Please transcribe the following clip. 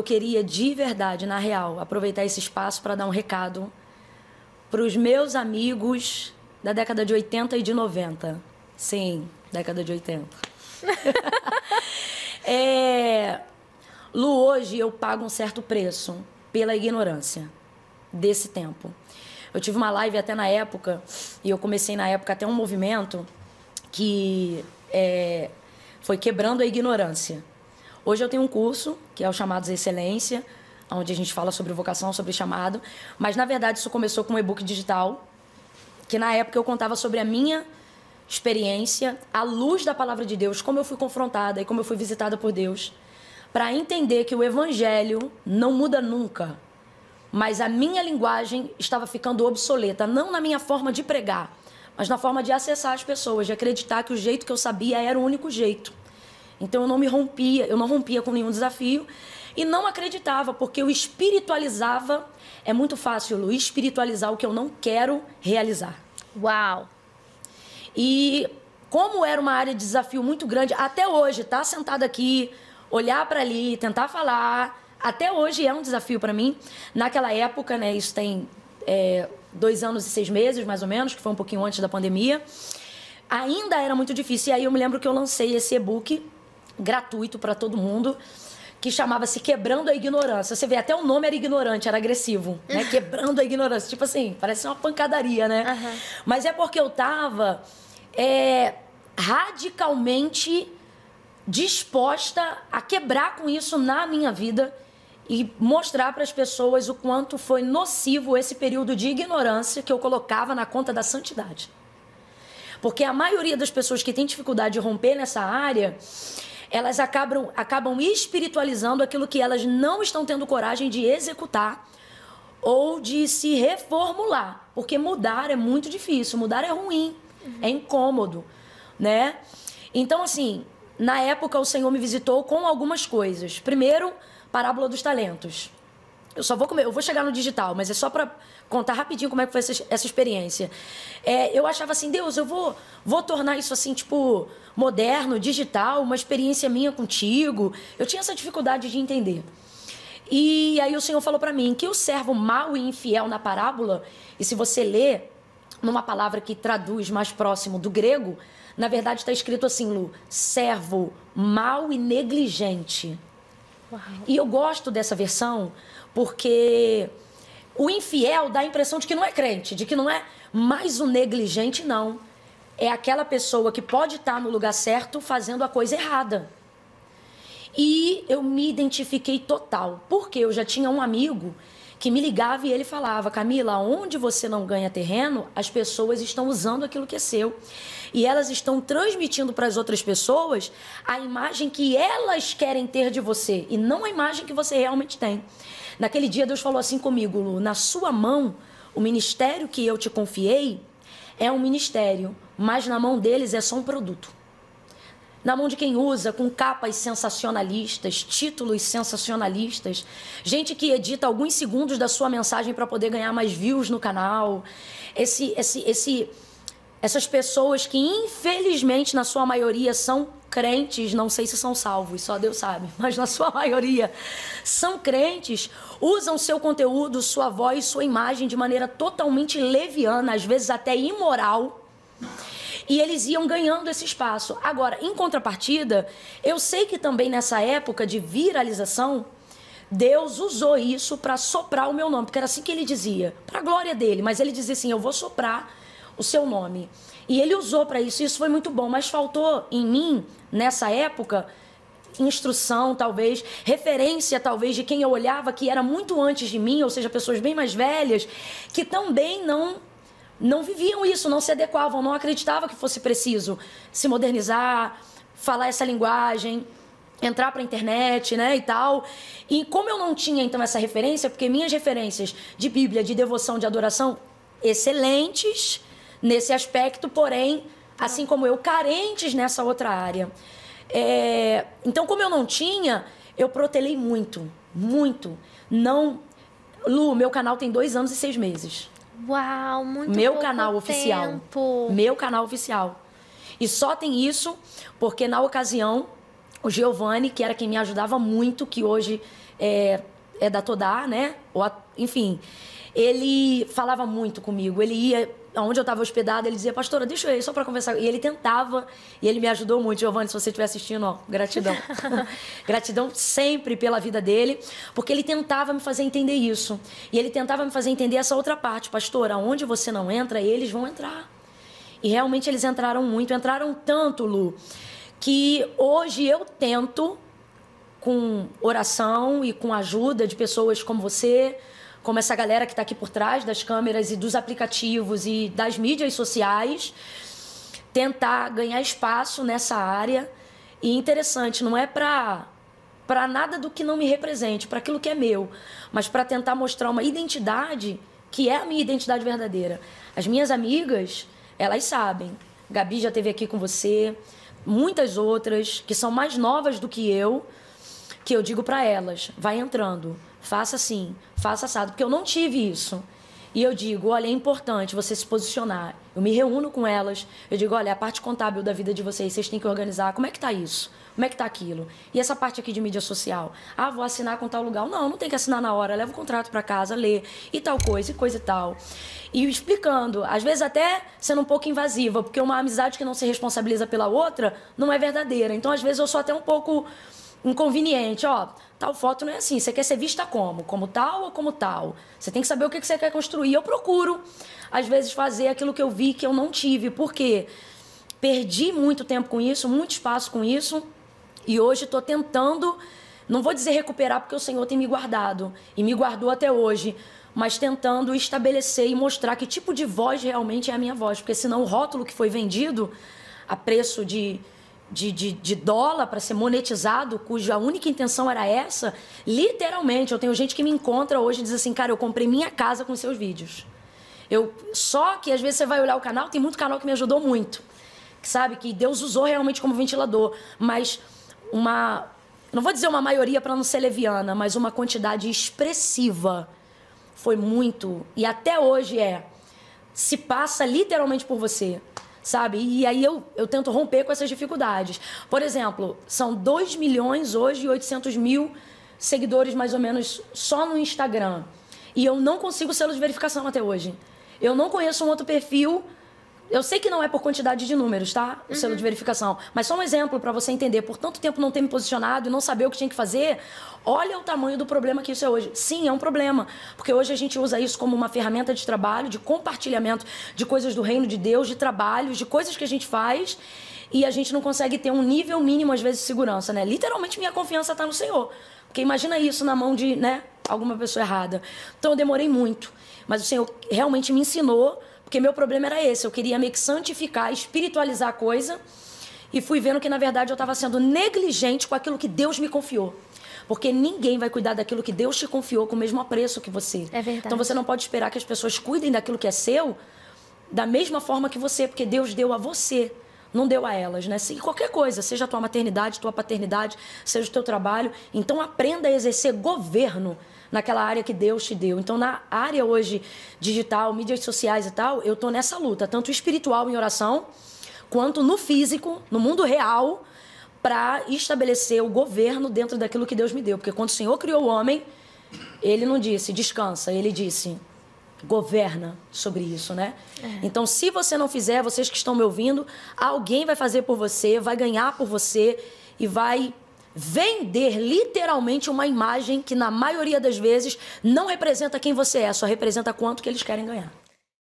queria de verdade, na real, aproveitar esse espaço para dar um recado para os meus amigos da década de 80 e de 90. Sim, década de 80. Lu, hoje eu pago um certo preço pela ignorância desse tempo. Eu tive uma live até na época, e eu comecei na época até um movimento que foi quebrando a ignorância. Hoje eu tenho um curso, que é o Chamados Excelência, onde a gente fala sobre vocação, sobre chamado, mas na verdade isso começou com um e-book digital, que na época eu contava sobre a minha experiência, à luz da palavra de Deus, como eu fui confrontada e como eu fui visitada por Deus, para entender que o evangelho não muda nunca, mas a minha linguagem estava ficando obsoleta, não na minha forma de pregar, mas na forma de acessar as pessoas, de acreditar que o jeito que eu sabia era o único jeito. Então eu não rompia com nenhum desafio e não acreditava, porque eu espiritualizava. É muito fácil, Lu, espiritualizar o que eu não quero realizar. Uau! E como era uma área de desafio muito grande, até hoje, estar sentada aqui, olhar para ali, tentar falar, até hoje é um desafio para mim. Naquela época, né, isso tem 2 anos e 6 meses, mais ou menos, que foi um pouquinho antes da pandemia, ainda era muito difícil. E aí eu me lembro que eu lancei esse e-book gratuito para todo mundo, que chamava-se Quebrando a Ignorância. Você vê, até o nome era ignorante, era agressivo, né? Quebrando a ignorância. Tipo assim, parece uma pancadaria, né? Uhum. Mas é porque eu tava radicalmente disposta a quebrar com isso na minha vida e mostrar para as pessoas o quanto foi nocivo esse período de ignorância que eu colocava na conta da santidade. Porque a maioria das pessoas que tem dificuldade de romper nessa área, elas acabam espiritualizando aquilo que elas não estão tendo coragem de executar ou de se reformular. Porque mudar é muito difícil, mudar é ruim, é incômodo, né? Então, assim, na época o Senhor me visitou com algumas coisas. Primeiro, parábola dos talentos. Eu vou chegar no digital, mas é só para contar rapidinho como é que foi essa experiência. Eu achava assim, Deus, eu vou tornar isso assim, tipo, moderno, digital, uma experiência minha contigo. Eu tinha essa dificuldade de entender. E aí o Senhor falou para mim que o servo mau e infiel na parábola, e se você ler numa palavra que traduz mais próximo do grego, na verdade está escrito assim, Lu, servo mau e negligente. Uau. E eu gosto dessa versão porque o infiel dá a impressão de que não é crente, de que não é mais um negligente, não. É aquela pessoa que pode estar no lugar certo fazendo a coisa errada. E eu me identifiquei total, porque eu já tinha um amigo que me ligava e ele falava, Camila, onde você não ganha terreno, as pessoas estão usando aquilo que é seu. E elas estão transmitindo para as outras pessoas a imagem que elas querem ter de você e não a imagem que você realmente tem. Naquele dia Deus falou assim comigo, Lu, na sua mão, o ministério que eu te confiei é um ministério, mas na mão deles é só um produto. Na mão de quem usa com capas sensacionalistas, títulos sensacionalistas, gente que edita alguns segundos da sua mensagem para poder ganhar mais views no canal. Essas pessoas que, infelizmente, na sua maioria são crentes, não sei se são salvos, só Deus sabe, mas na sua maioria são crentes, usam seu conteúdo, sua voz, sua imagem de maneira totalmente leviana, às vezes até imoral. E eles iam ganhando esse espaço. Agora, em contrapartida, eu sei que também nessa época de viralização, Deus usou isso para soprar o meu nome, porque era assim que ele dizia, para a glória dele, mas ele dizia assim, eu vou soprar o seu nome. E ele usou para isso, e isso foi muito bom, mas faltou em mim, nessa época, instrução, talvez, referência, talvez, de quem eu olhava que era muito antes de mim, ou seja, pessoas bem mais velhas, que também não viviam isso, não se adequavam, não acreditavam que fosse preciso se modernizar, falar essa linguagem, entrar para a internet, né, e tal. E como eu não tinha, então, essa referência, porque minhas referências de Bíblia, de devoção, de adoração, excelentes nesse aspecto, porém, assim como eu, carentes nessa outra área. Então, como eu não tinha, eu protelei muito, muito. Não, Lu, meu canal tem 2 anos e 6 meses. Uau, muito Meu pouco canal oficial. tempo. Meu canal oficial. E só tem isso porque, na ocasião, o Giovanni, que era quem me ajudava muito, que hoje é da Todá, né? Enfim, ele falava muito comigo. Ele ia, onde eu estava hospedada, ele dizia, pastora, deixa eu ir só para conversar. E ele tentava, e ele me ajudou muito. Giovanni, se você estiver assistindo, ó, gratidão. Gratidão sempre pela vida dele, porque ele tentava me fazer entender isso. E ele tentava me fazer entender essa outra parte. Pastora, onde você não entra, eles vão entrar. E realmente eles entraram muito, entraram tanto, Lu, que hoje eu tento, com oração e com a ajuda de pessoas como você, como essa galera que está aqui por trás das câmeras e dos aplicativos e das mídias sociais, tentar ganhar espaço nessa área. E interessante, não é para nada do que não me represente, para aquilo que é meu, mas para tentar mostrar uma identidade que é a minha identidade verdadeira. As minhas amigas, elas sabem. Gabi já esteve aqui com você, muitas outras que são mais novas do que eu digo para elas, vai entrando, faça assim, faça assado, porque eu não tive isso. E eu digo, olha, é importante você se posicionar. Eu me reúno com elas, eu digo, olha, a parte contábil da vida de vocês têm que organizar, como é que tá isso? Como é que tá aquilo? E essa parte aqui de mídia social? Ah, vou assinar com tal lugar. Não tem que assinar na hora, leva o contrato para casa, lê, e tal coisa, e coisa e tal. E explicando, às vezes até sendo um pouco invasiva, porque uma amizade que não se responsabiliza pela outra não é verdadeira. Então, às vezes, eu sou até um pouco inconveniente, ó, tal foto não é assim, você quer ser vista como tal ou como tal? Você tem que saber o que você quer construir. Eu procuro, às vezes, fazer aquilo que eu vi que eu não tive, porque perdi muito tempo com isso, muito espaço com isso, e hoje estou tentando, não vou dizer recuperar, porque o Senhor tem me guardado, e me guardou até hoje, mas tentando estabelecer e mostrar que tipo de voz realmente é a minha voz, porque senão o rótulo que foi vendido a preço de dólar para ser monetizado, cuja única intenção era essa, literalmente, eu tenho gente que me encontra hoje e diz assim, cara, eu comprei minha casa com seus vídeos. Só que às vezes você vai olhar o canal, tem muito canal que me ajudou muito, que sabe, que Deus usou realmente como ventilador, mas não vou dizer uma maioria para não ser leviana, mas uma quantidade expressiva foi muito, e até hoje se passa literalmente por você. Sabe? E aí eu tento romper com essas dificuldades. Por exemplo, são 2 milhões hoje e 800 mil seguidores, mais ou menos, só no Instagram. E eu não consigo selo de verificação até hoje. Eu não conheço um outro perfil. Eu sei que não é por quantidade de números, tá? O selo de verificação. Mas só um exemplo para você entender. Por tanto tempo não ter me posicionado e não saber o que tinha que fazer, olha o tamanho do problema que isso é hoje. Sim, é um problema. Porque hoje a gente usa isso como uma ferramenta de trabalho, de compartilhamento de coisas do reino de Deus, de trabalhos, de coisas que a gente faz, e a gente não consegue ter um nível mínimo, às vezes, de segurança, né? Literalmente, minha confiança está no Senhor. Porque imagina isso na mão de, né, alguma pessoa errada. Então, eu demorei muito. Mas o Senhor realmente me ensinou. Porque meu problema era esse, eu queria meio que santificar, espiritualizar a coisa, e fui vendo que, na verdade, eu estava sendo negligente com aquilo que Deus me confiou. Porque ninguém vai cuidar daquilo que Deus te confiou com o mesmo apreço que você. É verdade. Então, você não pode esperar que as pessoas cuidem daquilo que é seu da mesma forma que você, porque Deus deu a você, não deu a elas, né? E qualquer coisa, seja a tua maternidade, tua paternidade, seja o teu trabalho, então aprenda a exercer governo naquela área que Deus te deu. Então, na área hoje digital, mídias sociais e tal, eu estou nessa luta, tanto espiritual em oração, quanto no físico, no mundo real, para estabelecer o governo dentro daquilo que Deus me deu. Porque quando o Senhor criou o homem, Ele não disse, descansa, Ele disse, governa sobre isso, né? Então, se você não fizer, vocês que estão me ouvindo, alguém vai fazer por você, vai ganhar por você e vai vender literalmente uma imagem que, na maioria das vezes, não representa quem você é, só representa quanto que eles querem ganhar.